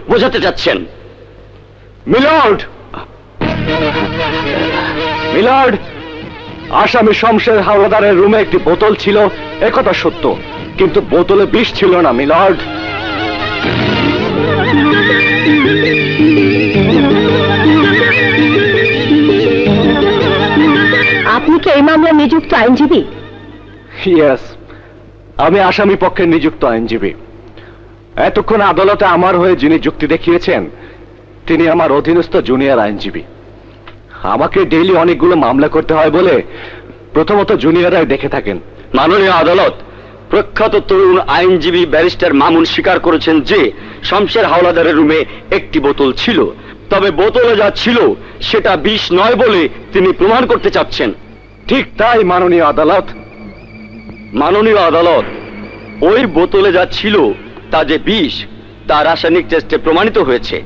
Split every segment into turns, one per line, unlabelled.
বোঝাতে চাচ্ছেন?
Milord, milord, আসামি শমশের হাওলাদারের রুমে একটি বোতল ছিল, একথা সত্য, কিন্তু বোতলে বিষ ছিল না মিলর্ড।
আপনি কি এই মামলায় নিযুক্ত আইনজীবী?
ইয়েস, আমি আসামি পক্ষের নিযুক্ত আইনজীবী। এতক্ষণ আদালতে আমার হয়ে যিনি যুক্তি দেখিয়েছেন তিনি আমার অধীনস্থ জুনিয়র আইনজীবী। আমাকে ডেইলি অনেকগুলো মামলা করতে হয় বলে প্রথমত জুনিয়ররাই দেখে থাকেন।
মাননীয় আদালত, প্রখ্যাত তরুণ আইনজীবী ব্যারিস্টার মামুন স্বীকার করেছেন যে শমশের হাওলাদারের রুমে একটি বোতল ছিল, তবে বোতলে যা ছিল সেটা বিষ নয় বলে তিনি প্রমাণ করতে চাচ্ছেন।
ঠিক তাই মাননীয় আদালত।
মাননীয় আদালত, ওই বোতলে যা ছিল তা যে বিষ তা রাসায়নিক টেস্টে প্রমাণিত হয়েছে।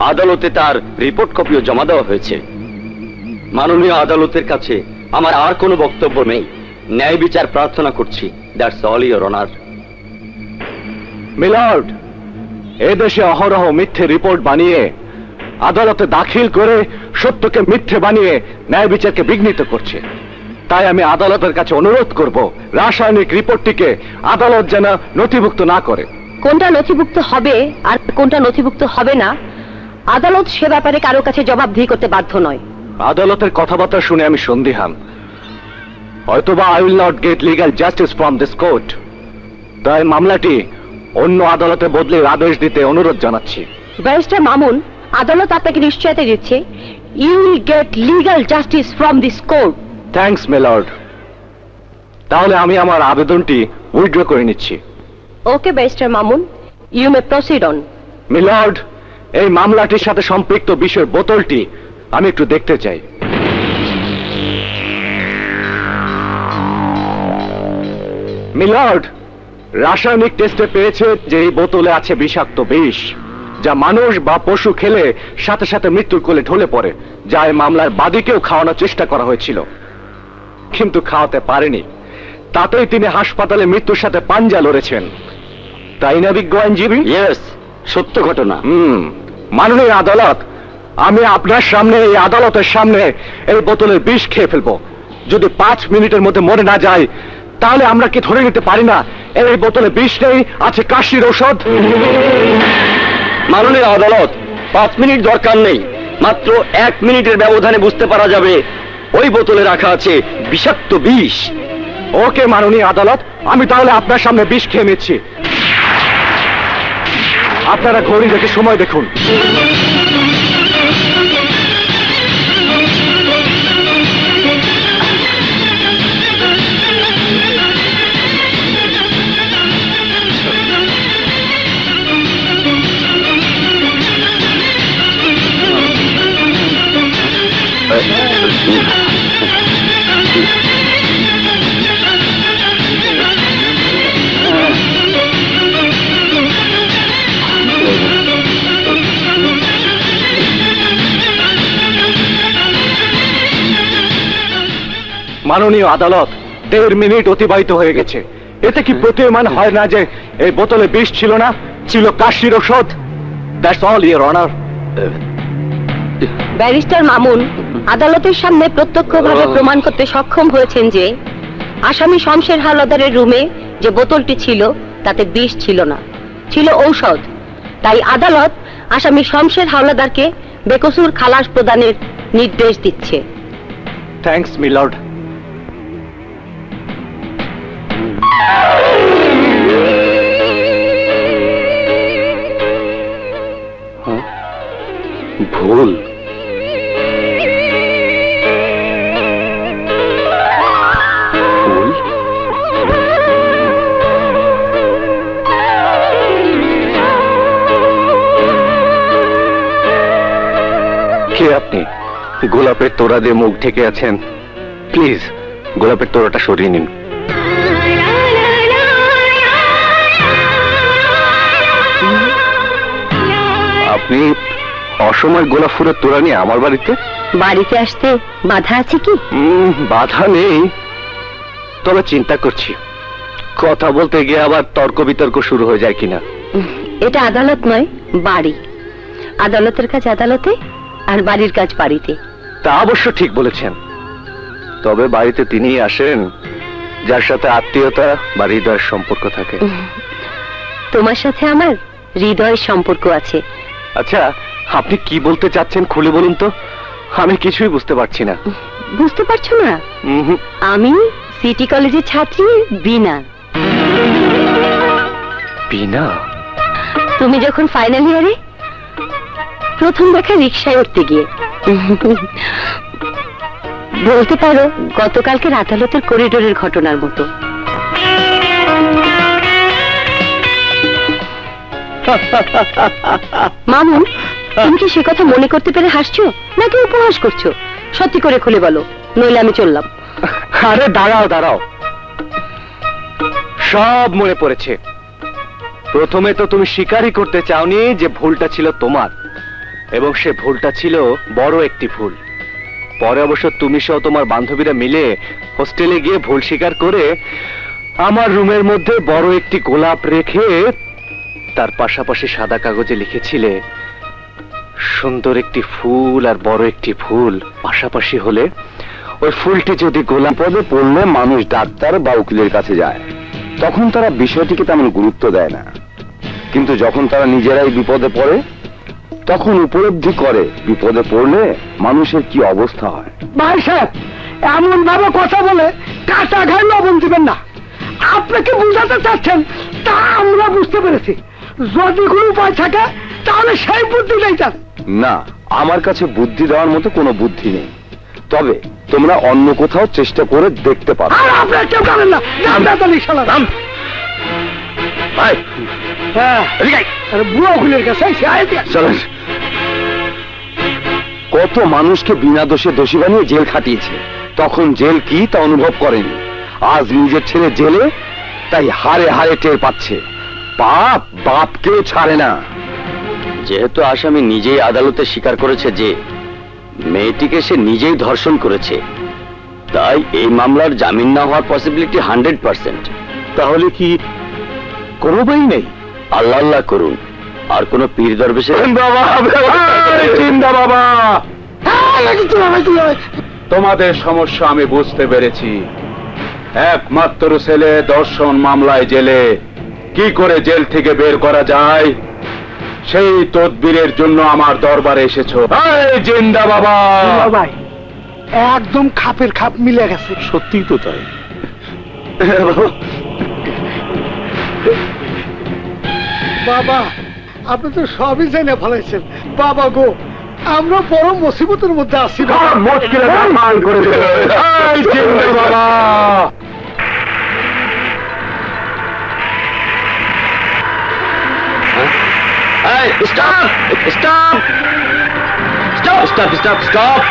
আদালতে তার রিপোর্ট কপিও জমা দেওয়া হয়েছে। মাননীয় আদালতের কাছে আমার আর কোনো বক্তব্য নেই। ন্যায় বিচার প্রার্থনা করছি। That's all your honour.
Milord, এদেশে অহরহ মিথ্যে রিপোর্ট বানিয়ে আদালতে দাখিল করে সত্যকে মিথ্যে বানিয়ে ন্যায় বিচারকে বিঘ্নিত করছে। তাই আমি আদালতের কাছে অনুরোধ করব রাসায়নিক রিপোর্টটিকে আদালত যেন নথিভুক্ত না করে।
কোনটা নথিভুক্ত হবে আর কোনটা নথিভুক্ত হবে না আদালত সে ব্যাপারে কারো কাছে জবাবদিহি করতে বাধ্য নয়।
আদালতের কথাবার্তা শুনে আমি সন্দিহান। হয়তোবা I will not get legal justice from this court. তাই মামলাটি অন্য আদালতে বদলে আদেশ দিতে অনুরোধ জানাচ্ছি।
ব্যারিস্টার মামুন, আদালত আপনাকে নিশ্চয়তা দিচ্ছে you will get legal justice from this court.
Thanks milord. তাহলে আমি আমার আবেদনটি উইথড্র করে নিচ্ছি।
Okay barrister Mamun, you may proceed on.
Milord, এই মামলাটির সাথে সম্পৃক্ত বিষয়ের বোতলটি আমি একটু দেখতে চাই। মিলর্ড, রাসায়নিক টেস্টে পেয়েছে যে এই বোতলে আছে বিষাক্ত বিষ, যা মানুষ বা পশু খেলে সাথে সাথে মৃত্যুর কোলে ঢলে পড়ে, যা এই মামলার বাদীকেও খাওয়ানোর চেষ্টা করা হয়েছিল, কিন্তু খাওয়াতে পারেনি। তাতেই তিনি হাসপাতালে মৃত্যুর সাথে পাঞ্জা লড়েছেন। তাই না বিজ্ঞ আইনজীবী?
ইয়েস, সত্য ঘটনা।
মাননীয় আদালত, আমি আপনার সামনে, এই আদালতের সামনে এই বোতলের বিষ খেয়ে ফেলবো। যদি 5 মিনিটের মধ্যে মরে না যায় তাহলে আমরা কি ধরে নিতে পারি না এই বোতলে বিষ নেই, আছে কাশির ঔষধ?
মাননীয় আদালত, 5 মিনিট দরকার নেই, মাত্র 1 মিনিটের ব্যবধানে বুঝতে পারা যাবে ওই বোতলে রাখা আছে বিষাক্ত বিষ।
ওকে মাননীয় আদালত, আমি তাহলে আপনার সামনে বিষ খেয়ে নিচ্ছি। আপনারা ঘড়ি দেখে সময় দেখুন। মাননীয় আদালত, 1.5 মিনিট অতিবাহিত হয়ে গেছে। এতে কি প্রতীয়মান হয় না যে এই বোতলে বিষ ছিল না, ছিল কাশির ঔষধ? That's all your honour.
Barrister Mamun আদালতের সামনে প্রত্যক্ষভাবে প্রমাণ করতে সক্ষম হয়েছেন যে আসামি শমশের হাওলাদারের রুমে যে বোতলটি ছিল তাতে বিষ ছিল না, ছিল ঔষধ। তাই আদালত আসামি শমশের হাওলাদারকে বেকসুর খালাস প্রদানের নির্দেশ দিচ্ছে।
Thanks milord.
ভুল।
কে আপনি? গোলাপের তোড়া দিয়ে মুখ ঢেকে আছেন। প্লিজ গোলাপের তোড়াটা সরিয়ে নিন। আপনি অসময় গোলাপ ফুলের তোড়া নিয়ে আমার বাড়িতে?
বাড়িতে আসতে বাধা আছে কি?
বাধা নেই, তবে চিন্তা করছি কথা বলতে গিয়ে আবার তর্ক বিতর্ক শুরু হয়ে যায় কিনা।
এটা আদালত নয়, বাড়ি। আদালতের কাজ আদালতে, আর বাড়ির কাজ বাড়িতে।
তা অবশ্য ঠিক বলেছেন। তবে বাড়িতে তিনিই আসেন যার সাথে আত্মীয়তা বা হৃদয়ের সম্পর্ক থাকে।
তোমার সাথে আমার হৃদয়ের সম্পর্ক আছে।
আচ্ছা, আপনি কি বলতে চাচ্ছেন খুলে বলুন তো, আমি কিছুই বুঝতে পারছি না।
বুঝতে পারছো না?
উহুম।
আমি সিটি কলেজের ছাত্রী বিনা।
বিনা?
তুমি যখন ফাইনাল ইয়ারে প্রথম দেখা রিকশায় উঠতে গিয়ে, বলতে পারো গতকালকের আদালতের করিডোরের ঘটনার মতো। মামুন, তুমি কি সে কথা মনে করতে পেরে হাসছো নাকি উপহাস করছো? সত্যি করে খুলে বলো, নইলে আমি চললাম।
আরে দাঁড়াও দাঁড়াও, সব মনে পড়েছে। প্রথমে তো তুমি স্বীকারই করতে চাওনি যে ভুলটা ছিল তোমার, এবং সে ভুলটা ছিল বড় একটি ভুল। পরে অবশ্য তুমি সহ তোমার বান্ধবীরা মিলে হোস্টেলে গিয়ে ভুল স্বীকার করে আমার রুমের মধ্যে বড় একটি গোলাপ রেখে তার পাশাপাশি সাদা কাগজে লিখেছিলে, সুন্দর একটি ফুল আর বড় একটি ফুল পাশাপাশি হলে ওই ফুলটি যদি গোলাপ
বিপদে পড়লে মানুষ ডাক্তার বা উকিলের কাছে যায়, তখন তারা বিষয়টিকে তেমন গুরুত্ব দেয় না। কিন্তু যখন তারা নিজেরাই বিপদে পড়ে, তখন উপলব্ধি করে বিপদে পড়লে মানুষের কি অবস্থা হয়।
ভাই সাহেব, এমন ভাবে কথা বলে কাটা ঘায় লবণ দিবেন না। আপনাকে বুঝাতে চাচ্ছেন তা আমরা বুঝতে পেরেছি। যদি কোনো উপায় থাকে তাহলে সেই বুদ্ধিটাই চান।
না, আমার কাছে বুদ্ধি দেওয়ার মতো কোনো বুদ্ধি নেই। তবে তোমরা অন্য কোথাও চেষ্টা করে দেখতে পারো।
আর আপনারা কেউ জানেন না। হ্যাঁ, বুড়ো খুলের কাছে
চলেন। কত মানুষকে বিনা দোষে দোষী বানিয়ে জেল খাটিয়েছে, তখন জেল কি তা অনুভব করেনি। আজ নিজের ছেলে জেলে, তাই হারে হারে টের পাচ্ছে। পাপ বাপকেও ছাড়ে না। যেহেতু আসামি নিজেই আদালতে স্বীকার করেছে যে মেয়েটিকে সে নিজেই ধর্ষণ করেছে, তাই এই মামলার জামিন না হওয়ার পসিবিলিটি 100%। তাহলে কি কোনো উপায় নেই? আল্লাহ আল্লাহ করুন, আর কোন পীর দরবেশের
চিন্তা বাবা, তোমাদের সমস্যা আমি বুঝতে পেরেছি। একমাত্র ছেলে ধর্ষণ মামলায় জেলে, কি করে জেল থেকে বের করা যায় সেই তদবিরের জন্য আমার দরবারে এসেছো। জিন্দা বাবা।
ভাই, একদম খাপের খাপ মিলে গেছে।
সত্যি তো তাই।
বাবা, আপনি তো সবই জেনে ফেলাইছেন। বাবা গো, আমরা বড় মুসিবতের মধ্যে আছি।
বাবা,
Stop! Stop! Stop! Stop! Stop! Stop!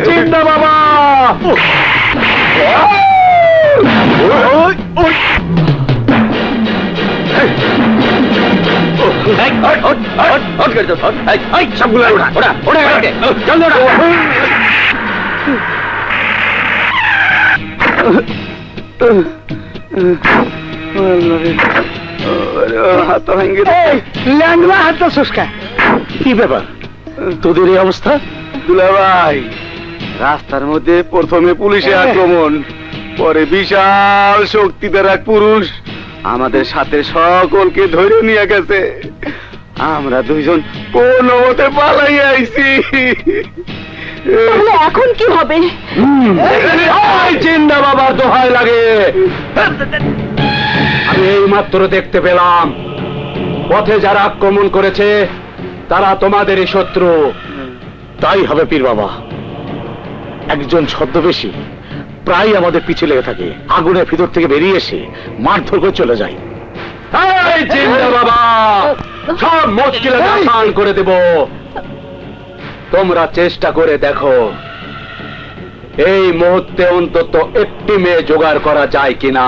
জিন্দা বাবা।
সবগুলো ওরা ওরা ওরা জলদি ওরা হাত ভাঙ্গে
এই ল্যাংলা হাতটা শুষ্কায়।
কি ব্যাপার তোদের এই অবস্থা?
দুলাভাই, রাস্তার মধ্যে প্রথমে পুলিশে আক্রমণ, পরে বিশাল শক্তিধর এক পুরুষ আমাদের সাথে সকলকে ধরে নিয়ে গেছে। আমরা দুইজন কোনো মতে পালাই আইছি।
তাহলে এখন কি হবে?
চিন্তা বাবার দোহাই লাগে। আমি এই মাত্র দেখতে পেলাম পথে যারা আক্রমণ করেছে তারা তোমাদেরই শত্রু। তাই হবে পীর বাবা, একজন ছদ্মবেশী প্রায় আমাদের পিছে লেগে থাকে, আগুনের ভিতর থেকে বেরিয়ে এসে মারধর করে চলে যায়। এই চিন্তা বাবা, সব মুশকিল আসান করে দেব। তোমরা চেষ্টা করে দেখো এই মুহূর্তে অন্তত একটি মেয়ে জোগাড় করা যায় কিনা।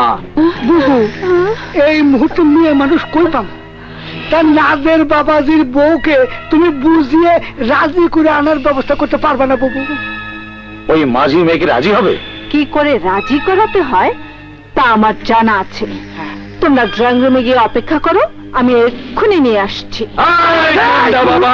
এই মুহূর্তে মেয়ে মানুষ কই পাম? তার নাজের বাবাজির বউকে তুমি বুঝিয়ে রাজি করে আনার ব্যবস্থা করতে পারবে না বাবু?
ওই মাঝি মেয়েকে রাজি হবে?
কি করে রাজি করাতে হয় তা আমার জানা আছে। তোমরা ড্রয়িং রুমে গিয়ে অপেক্ষা করো, আমি এক্ষুনি নিয়ে আসছি।
এই চিন্তা বাবা,